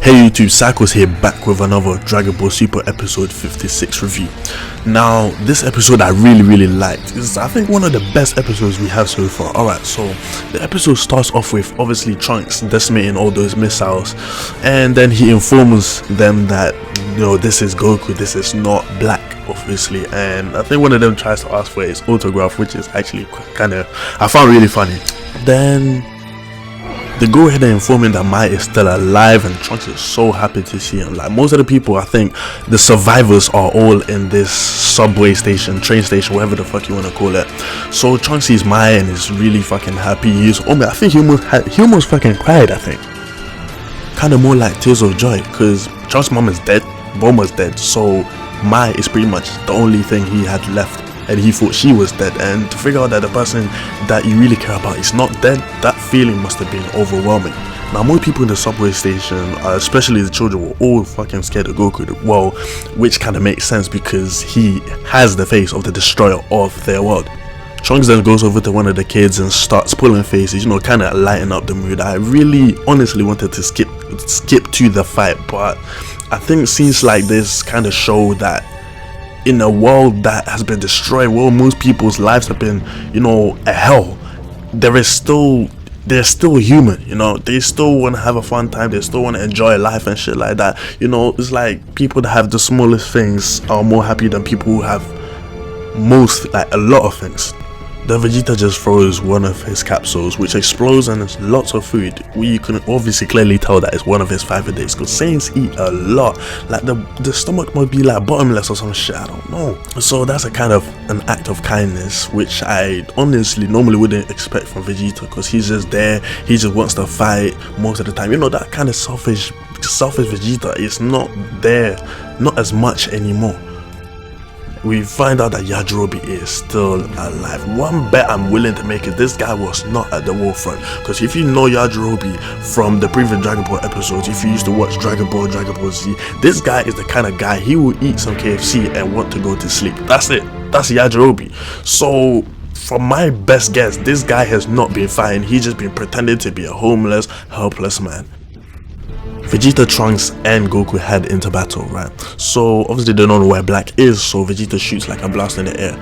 Hey YouTube, Cycles here, back with another Dragon Ball Super episode 56 review. Now, this episode I really liked. It's I think one of the best episodes we have so far. Alright, so the episode starts off with obviously Trunks decimating all those missiles, and then he informs them that, you know, this is Goku, this is not Black, obviously, and I think one of them tries to ask for his autograph, which is actually I found really funny. Then they go ahead and inform him that Mai is still alive, and Trunks is so happy to see him. Like, most of the people, I think the survivors are all in this subway station, train station, whatever the fuck you want to call it. So Trunks sees Mai and is really fucking happy. I think he almost fucking cried, I think. Kind of more like tears of joy, because Trunks' mom is dead, Bulma's dead, so Mai is pretty much the only thing he had left. And he thought she was dead, and to figure out that the person that you really care about is not dead, that feeling must have been overwhelming. Now, more people in the subway station, especially the children, were all fucking scared of Goku. Well, which kind of makes sense because he has the face of the destroyer of their world. Trunks then goes over to one of the kids and starts pulling faces, you know, kind of lighten up the mood. I really honestly wanted to skip to the fight, but I think scenes like this kind of show that in a world that has been destroyed, where most people's lives have been, you know, a hell, they're still human, you know. They still want to have a fun time, they still want to enjoy life and shit like that, you know. It's like people that have the smallest things are more happy than people who have a lot of things. The Vegeta just throws one of his capsules, which explodes, and there's lots of food. You can obviously clearly tell that it's one of his 5 a days, because Saiyans eat a lot. Like the stomach might be like bottomless or some shit, I don't know. So that's a kind of an act of kindness, which I honestly normally wouldn't expect from Vegeta, because he's just there, he just wants to fight most of the time. You know, that kind of selfish Vegeta is not there, not as much anymore. We find out that Yajirobe is still alive. One bet I'm willing to make is this guy was not at the war front, because if you know Yajirobe from the previous Dragon Ball episodes, if you used to watch Dragon Ball Z, this guy is the kind of guy, he will eat some KFC and want to go to sleep. That's it. That's Yajirobe. So from my best guess, this guy has not been fighting, he's just been pretending to be a homeless, helpless man. Vegeta, Trunks, and Goku head into battle, right? So obviously they don't know where Black is, so Vegeta shoots like a blast in the air,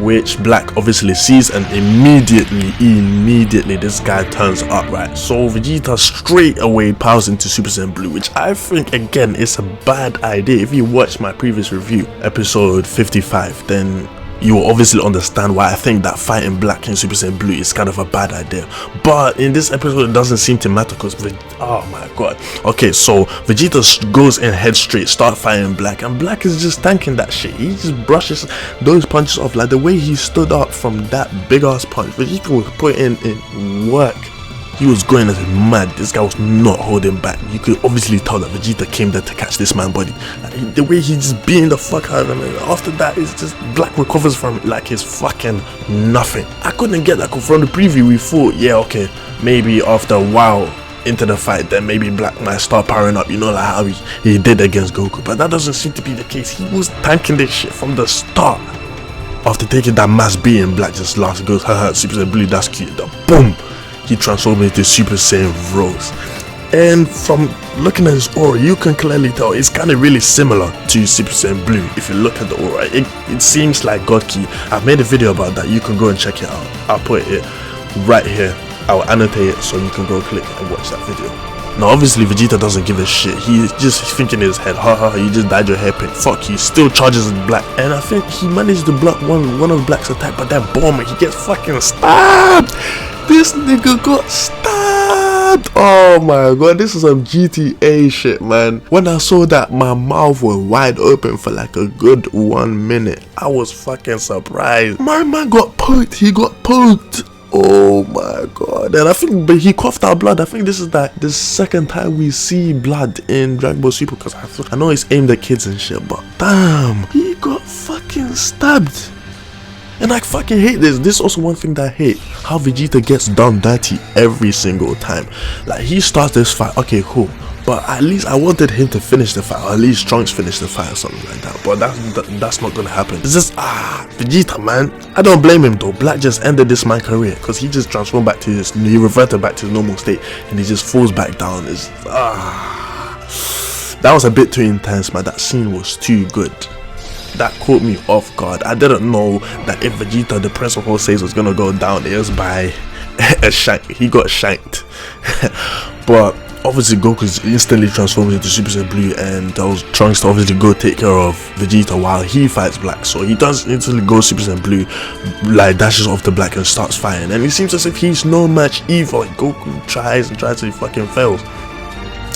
which Black obviously sees, and immediately this guy turns up, right? So Vegeta straight away powers into Super Saiyan Blue, which I think again is a bad idea. If you watch my previous review, episode 55, then you will obviously understand why I think that fighting Black and Super Saiyan Blue is kind of a bad idea. But in this episode it doesn't seem to matter, because oh my god. Okay, so Vegeta goes in head straight, start fighting Black, and Black is just tanking that shit. He just brushes those punches off. Like the way he stood up from that big ass punch, Vegeta was putting in work. He was going as mad. This guy was not holding back. You could obviously tell that Vegeta came there to catch this man's body. Like, the way he just beating the fuck out of him, and after that it's just Black recovers from it like it's fucking nothing. I couldn't get that from the preview. We thought, yeah, okay, maybe after a while into the fight, then maybe Black might start powering up, you know, like how he did against Goku. But that doesn't seem to be the case. He was tanking this shit from the start. After taking that mass beating, Black just laughs and goes, haha, Super Saiyan Blue, that's cute. The boom! He transformed into Super Saiyan Rose. And from looking at his aura, you can clearly tell it's kind of really similar to Super Saiyan Blue. If you look at the aura, it seems like God Key. I've made a video about that, you can go and check it out. I'll put it right here. I'll annotate it so you can go click and watch that video. Now obviously Vegeta doesn't give a shit. He's just thinking in his head, haha, you just dyed your hairpin, fuck you. Still charges in Black, and I think he managed to block one of Black's attack, but that bomb, he gets fucking stabbed. This nigga got stabbed. Oh my god, this is some GTA shit, man. When I saw that, my mouth was wide open for like a good 1 minute. I was fucking surprised. My man got poked. He got poked. Oh my god. And I think, but he coughed out blood. I think this is the second time we see blood in Dragon Ball Super, because I know it's aimed at kids and shit, but damn, he got fucking stabbed. And I fucking hate this. This is also one thing that I hate, how Vegeta gets done dirty every single time. Like, he starts this fight, okay, cool, but at least I wanted him to finish the fight, or at least Trunks finish the fight or something like that. But that's not gonna happen. It's just Vegeta, man. I don't blame him though. Black just ended this man's career because he just transformed back to he reverted back to his normal state, and he just falls back down. It's That was a bit too intense, man. That scene was too good. That caught me off guard. I didn't know that if Vegeta, the Prince of All Saiyans, was gonna go down, it was by a shank. He got shanked. But obviously Goku's instantly transforms into Super Saiyan Blue and tells Trunks to obviously go take care of Vegeta while he fights Black. So he does instantly go Super Saiyan Blue, like dashes off to Black and starts fighting, and it seems as if he's no match either. Like, Goku tries and he fucking fails.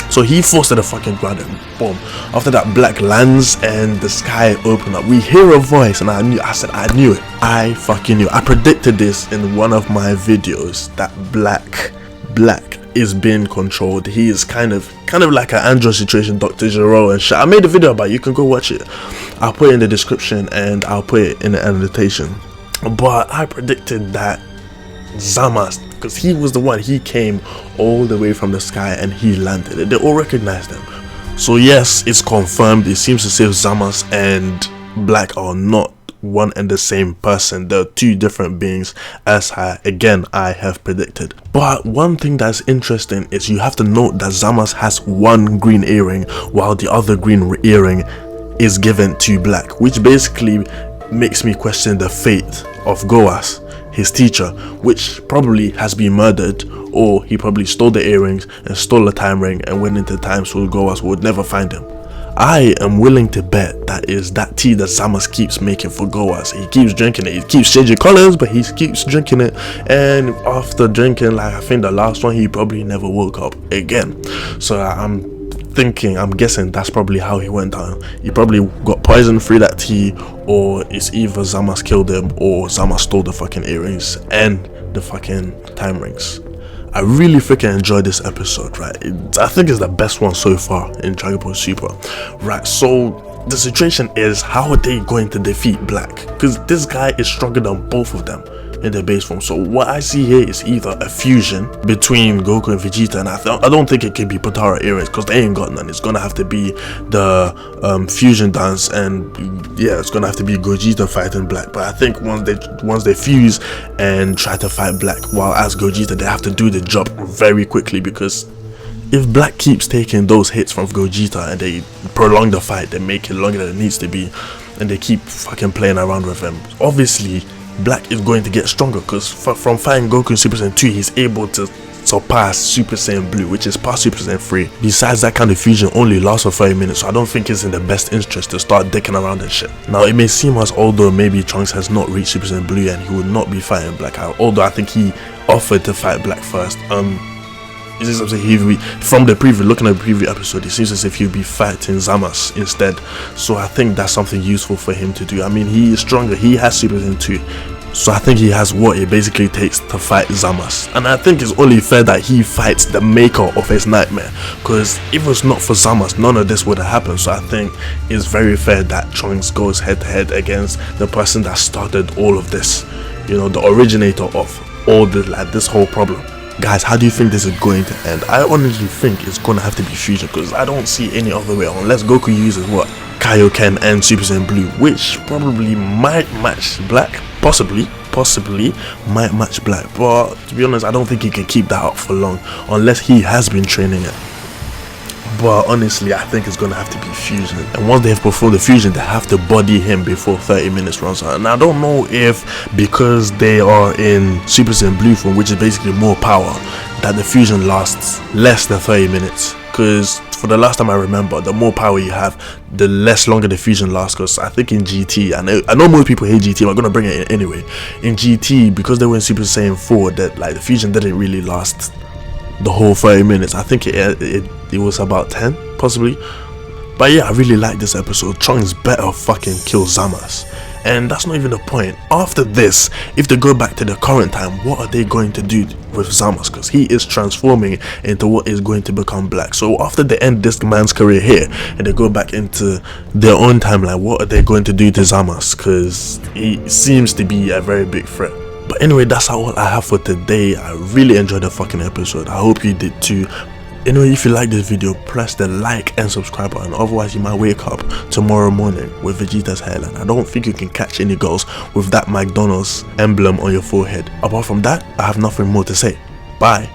So he forced the fucking ground and boom. After that, Black lands and the sky opened up. We hear a voice and I knew it. I fucking knew. I predicted this in one of my videos that Black is being controlled. He is kind of like an Android situation, Dr. Yajirobe and shit. I made a video about it. You can go watch it. I'll put it in the description and I'll put it in the annotation. But I predicted that Zamasu, because he was the one, he came all the way from the sky and he landed and they all recognized him. So yes, it's confirmed. It seems as if Zamasu and Black are not one and the same person. They're two different beings, as I have predicted. But one thing that's interesting is you have to note that Zamasu has one green earring while the other green earring is given to Black, which basically makes me question the fate of Goas, his teacher, which probably has been murdered, or he probably stole the earrings and stole the time ring and went into time so Goas would never find him. I am willing to bet that is that tea that Zamasu keeps making for Goas. He keeps drinking it. He keeps changing colors, but he keeps drinking it. And after drinking, like I think the last one, he probably never woke up again. So I'm guessing that's probably how he went down. He probably got poisoned through that tea, or it's either Zamasu killed him or Zamasu stole the fucking earrings and the fucking time rings. I really freaking enjoyed this episode, right? I think it's the best one so far in Dragon Ball Super, right? So the situation is, how are they going to defeat Black? Because this guy is stronger than both of them in their base form. So what I see here is either a fusion between Goku and Vegeta, and I don't think it can be Potara earrings because they ain't got none. It's gonna have to be the fusion dance, and yeah, it's gonna have to be Gogeta fighting Black. But I think once they fuse and try to fight Black while as Gogeta, they have to do the job very quickly, because if Black keeps taking those hits from Gogeta and they prolong the fight, they make it longer than it needs to be, and they keep fucking playing around with him, obviously Black is going to get stronger, because from fighting Goku in Super Saiyan 2, he's able to surpass Super Saiyan Blue, which is past Super Saiyan 3. Besides, that kind of fusion only lasts for 30 minutes, so I don't think it's in the best interest to start dicking around and shit. Now, it may seem as although maybe Trunks has not reached Super Saiyan Blue and he would not be fighting Black, although I think he offered to fight Black first. It seems as if from the preview, looking at the preview episode, it seems as if he'll be fighting Zamasu instead. So I think that's something useful for him to do. I mean, he is stronger. He has Super Saiyan 2. So I think he has what it basically takes to fight Zamasu. And I think it's only fair that he fights the maker of his nightmare, because if it was not for Zamasu, none of this would have happened. So I think it's very fair that Trunks goes head to head against the person that started all of this, you know, the originator of all this, like this whole problem. Guys, how do you think this is going to end? I honestly think it's going to have to be fusion, because I don't see any other way, unless Goku uses what? Kaioken and Super Saiyan Blue, which probably might match Black, possibly might match Black, but to be honest, I don't think he can keep that up for long unless he has been training it. But honestly, I think it's gonna have to be fusion, and once they have performed the fusion, they have to body him before 30 minutes runs out. And I don't know if because they are in Super Saiyan Blue form, which is basically more power, that the fusion lasts less than 30 minutes, because for the last time I remember, the more power you have, the less longer the fusion lasts. Because I think in GT, I know most people hate GT, but I'm gonna bring it in anyway. In GT, because they were in Super Saiyan 4, that like the fusion didn't really last the whole 30 minutes. I think it was about 10 possibly. But yeah, I really like this episode. Trunks better fucking kill Zamasu. And that's not even the point. After this, if they go back to the current time, what are they going to do with Zamasu? Because he is transforming into what is going to become Black. So after they end this man's career here and they go back into their own timeline, what are they going to do to Zamasu? Because he seems to be a very big threat. But anyway, that's all I have for today. I really enjoyed the fucking episode. I hope you did too. Anyway, if you like this video, press the like and subscribe button. Otherwise, you might wake up tomorrow morning with Vegeta's hairline. I don't think you can catch any girls with that McDonald's emblem on your forehead. Apart from that, I have nothing more to say. Bye.